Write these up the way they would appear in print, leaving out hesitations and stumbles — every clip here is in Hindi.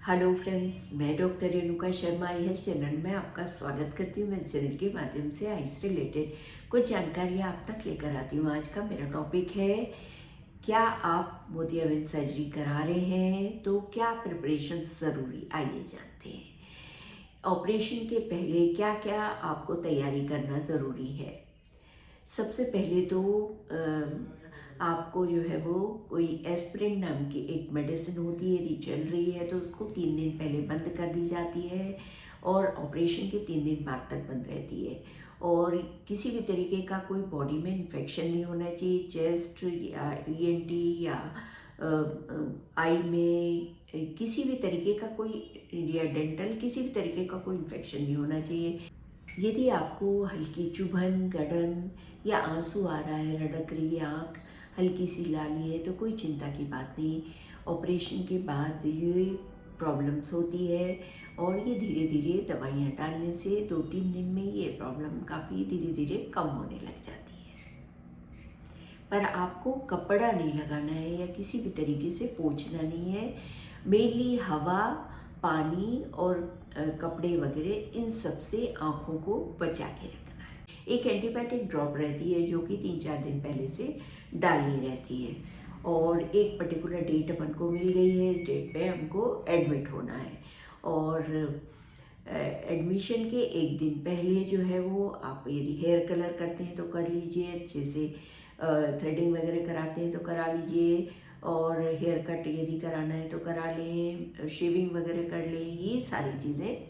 हेलो फ्रेंड्स, मैं डॉक्टर रेणुका शर्मा आई हेल्थ चैनल में आपका स्वागत करती हूँ। मैं इस चैनल के माध्यम से आई से रिलेटेड कुछ जानकारियाँ आप तक लेकर आती हूँ। आज का मेरा टॉपिक है, क्या आप मोतियाबिंद सर्जरी करा रहे हैं तो क्या प्रिपरेशन ज़रूरी, आइए जानते हैं। ऑपरेशन के पहले क्या क्या आपको तैयारी करना ज़रूरी है। सबसे पहले तो आपको जो है वो कोई एस्पिरिन नाम की एक मेडिसिन होती है, यदि चल रही है तो उसको 3 दिन पहले बंद कर दी जाती है और ऑपरेशन के 3 दिन बाद तक बंद रहती है। और किसी भी तरीके का कोई बॉडी में इन्फेक्शन नहीं होना चाहिए, चेस्ट या ईएनटी या आई में किसी भी तरीके का कोई, या डेंटल किसी भी तरीके का कोई इन्फेक्शन नहीं होना चाहिए। यदि आपको हल्की चुभन, गड़न या आंसू आ रहा है, रड़क रही है आँख, हल्की सी लाली है, तो कोई चिंता की बात नहीं। ऑपरेशन के बाद ये प्रॉब्लम्स होती है और ये धीरे धीरे दवाइयाँ डालने से 2-3 दिन में ये प्रॉब्लम काफ़ी धीरे धीरे कम होने लग जाती है। पर आपको कपड़ा नहीं लगाना है या किसी भी तरीके से पोंछना नहीं है। मेनली हवा, पानी और कपड़े वगैरह, इन सब से आँखों को बचा के रखना है। एक एंटीबायोटिक ड्रॉप रहती है जो कि 3-4 दिन पहले से डालनी रहती है और एक पर्टिकुलर डेट अपन को मिल गई है, इस डेट पे हमको एडमिट होना है। और एडमिशन के एक दिन पहले जो है वो, आप यदि हेयर कलर करते हैं तो कर लीजिए, अच्छे से थ्रेडिंग वगैरह कराते हैं तो करा लीजिए, और हेयर कट यदि कराना है तो करा लें, शेविंग वगैरह कर लें। ये सारी चीज़ें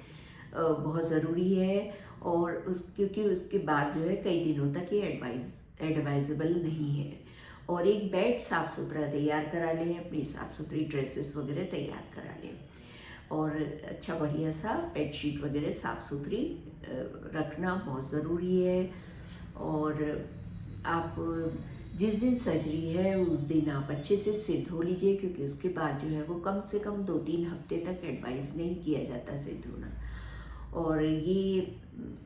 बहुत ज़रूरी है। और क्योंकि उसके बाद जो है कई दिनों तक ये एडवाइजेबल नहीं है। और एक बेड साफ़ सुथरा तैयार करा लें, अपनी साफ़ सुथरी ड्रेसेस वगैरह तैयार करा लें, और अच्छा बढ़िया सा बेडशीट वगैरह साफ़ सुथरी रखना बहुत ज़रूरी है। और आप जिस दिन सर्जरी है उस दिन आप अच्छे से सिर धो लीजिए, क्योंकि उसके बाद जो है वो कम से कम 2-3 हफ्ते तक एडवाइस नहीं किया जाता सिर धोना। और ये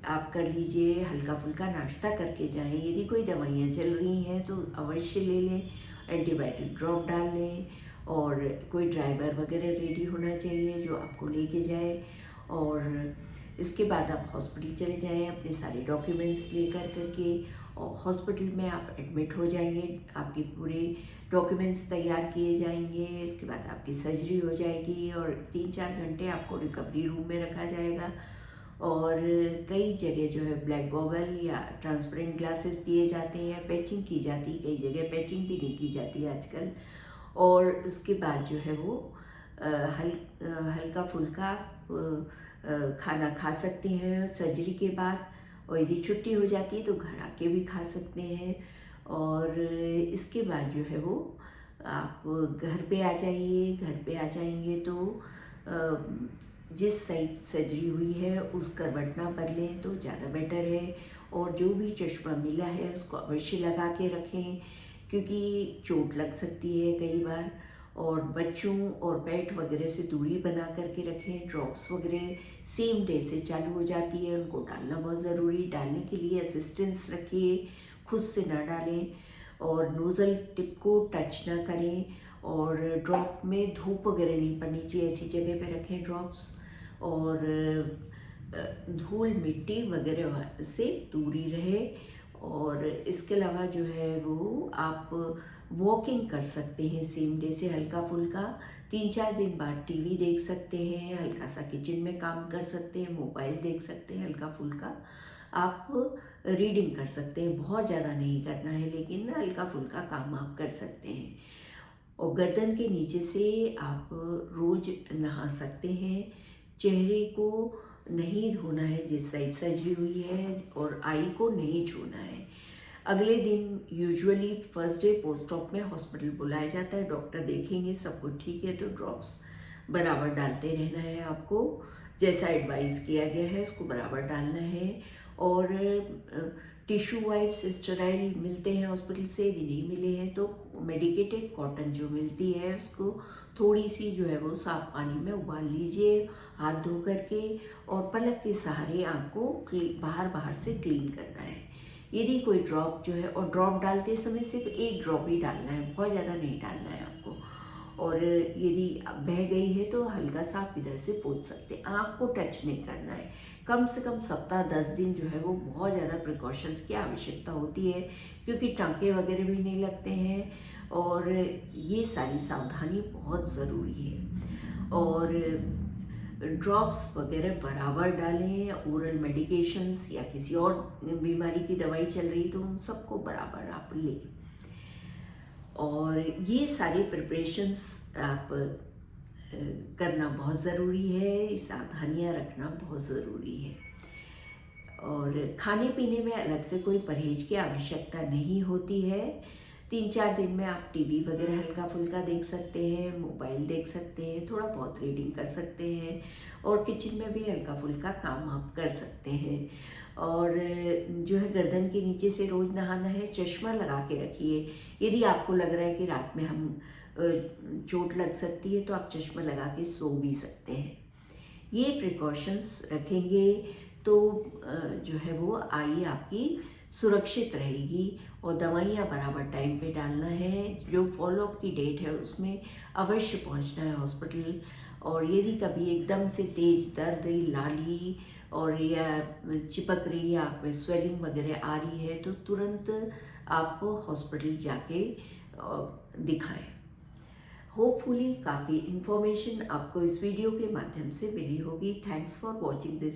आप कर लीजिए, हल्का फुल्का नाश्ता करके जाएं। यदि कोई दवाइयाँ चल रही हैं तो अवश्य ले लें, एंटीबायोटिक ड्रॉप डाल लें, और कोई ड्राइवर वगैरह रेडी होना चाहिए जो आपको लेके जाए। और इसके बाद आप हॉस्पिटल चले जाएं अपने सारे डॉक्यूमेंट्स लेकर करके, और हॉस्पिटल में आप एडमिट हो जाएंगे, आपके पूरे डॉक्यूमेंट्स तैयार किए जाएंगे। इसके बाद आपकी सर्जरी हो जाएगी और 3-4 घंटे आपको रिकवरी रूम में रखा जाएगा। और कई जगह जो है ब्लैक गॉगल या ट्रांसपेरेंट ग्लासेस दिए जाते हैं, पैचिंग की जाती है, कई जगह पैचिंग भी नहीं की जाती आजकल। और उसके बाद जो है वो हल्का फुल्का खाना खा सकते हैं सर्जरी के बाद, और यदि छुट्टी हो जाती है तो घर आके भी खा सकते हैं। और इसके बाद जो है वो आप घर पे आ जाइए। घर पे आ जाएंगे तो जिस साइड सर्जरी हुई है उस करवट ना बदलें तो ज़्यादा बेटर है। और जो भी चश्मा मिला है उसको अवश्य लगा के रखें, क्योंकि चोट लग सकती है कई बार। और बच्चों और पेट वगैरह से दूरी बना करके रखें। ड्रॉप्स वगैरह सेम डे से चालू हो जाती है, उनको डालना बहुत ज़रूरी। डालने के लिए असिस्टेंस रखिए, खुद से ना डालें, और नोज़ल टिप को टच ना करें। और ड्रॉप में धूप वगैरह नहीं पड़नी चाहिए, ऐसी जगह पे रखें ड्रॉप्स। और धूल मिट्टी वगैरह से दूरी रहे। और इसके अलावा जो है वो आप वॉकिंग कर सकते हैं सेम डे से, हल्का फुल्का। 3-4 दिन बाद टीवी देख सकते हैं, हल्का सा किचन में काम कर सकते हैं, मोबाइल देख सकते हैं, हल्का फुल्का आप रीडिंग कर सकते हैं। बहुत ज़्यादा नहीं करना है, लेकिन हल्का फुल्का काम आप कर सकते हैं। और गर्दन के नीचे से आप रोज़ नहा सकते हैं। चेहरे को नहीं धोना है जिस साइड सर्जरी हुई है, और आई को नहीं छूना है। अगले दिन usually first day post op में हॉस्पिटल बुलाया जाता है, डॉक्टर देखेंगे सब कुछ ठीक है तो ड्रॉप्स बराबर डालते रहना है आपको। जैसा एडवाइस किया गया है उसको बराबर डालना है। और टिश्यू वाइप्स स्टेराइल मिलते हैं हॉस्पिटल से, यदि नहीं मिले हैं तो मेडिकेटेड कॉटन जो मिलती है उसको थोड़ी सी जो है वो साफ पानी में उबाल लीजिए हाथ धो करके, और पलक के सहारे आँख को बाहर बाहर से क्लीन करना है। यदि कोई ड्रॉप जो है, और ड्रॉप डालते समय सिर्फ एक ड्रॉप ही डालना है, बहुत ज़्यादा नहीं डालना है आपको। और यदि बह गई है तो हल्का सा आप इधर से पोंछ सकते हैं। आँख को टच नहीं करना है। कम से कम सप्ताह 10 दिन जो है वो बहुत ज़्यादा प्रिकॉशंस की आवश्यकता होती है, क्योंकि टाँके वगैरह भी नहीं लगते हैं और ये सारी सावधानी बहुत ज़रूरी है। और ड्रॉप्स वगैरह बराबर डालें, ओरल मेडिकेशंस या किसी और बीमारी की दवाई चल रही तो उन सबको बराबर आप लें। और ये सारे प्रिपरेशंस आप करना बहुत ज़रूरी है, सावधानियाँ रखना बहुत ज़रूरी है। और खाने पीने में अलग से कोई परहेज की आवश्यकता नहीं होती है। 3-4 दिन में आप टीवी वगैरह हल्का फुल्का देख सकते हैं, मोबाइल देख सकते हैं, थोड़ा बहुत रीडिंग कर सकते हैं और किचन में भी हल्का फुल्का काम आप कर सकते हैं। और जो है गर्दन के नीचे से रोज़ नहाना है, चश्मा लगा के रखिए। यदि आपको लग रहा है कि रात में हम चोट लग सकती है तो आप चश्मा लगा के सो भी सकते हैं। ये प्रिकॉशंस रखेंगे तो जो है वो आई आपकी सुरक्षित रहेगी। और दवाइयाँ बराबर टाइम पे डालना है, जो फॉलोअप की डेट है उसमें अवश्य पहुंचना है हॉस्पिटल। और यदि कभी एकदम से तेज़ दर्द, लाली और या चिपक रही है, आँख में स्वेलिंग वगैरह आ रही है तो तुरंत आप हॉस्पिटल जाके दिखाएं। होपफुली काफ़ी इन्फॉर्मेशन आपको इस वीडियो के माध्यम से मिली होगी। Thanks for watching this.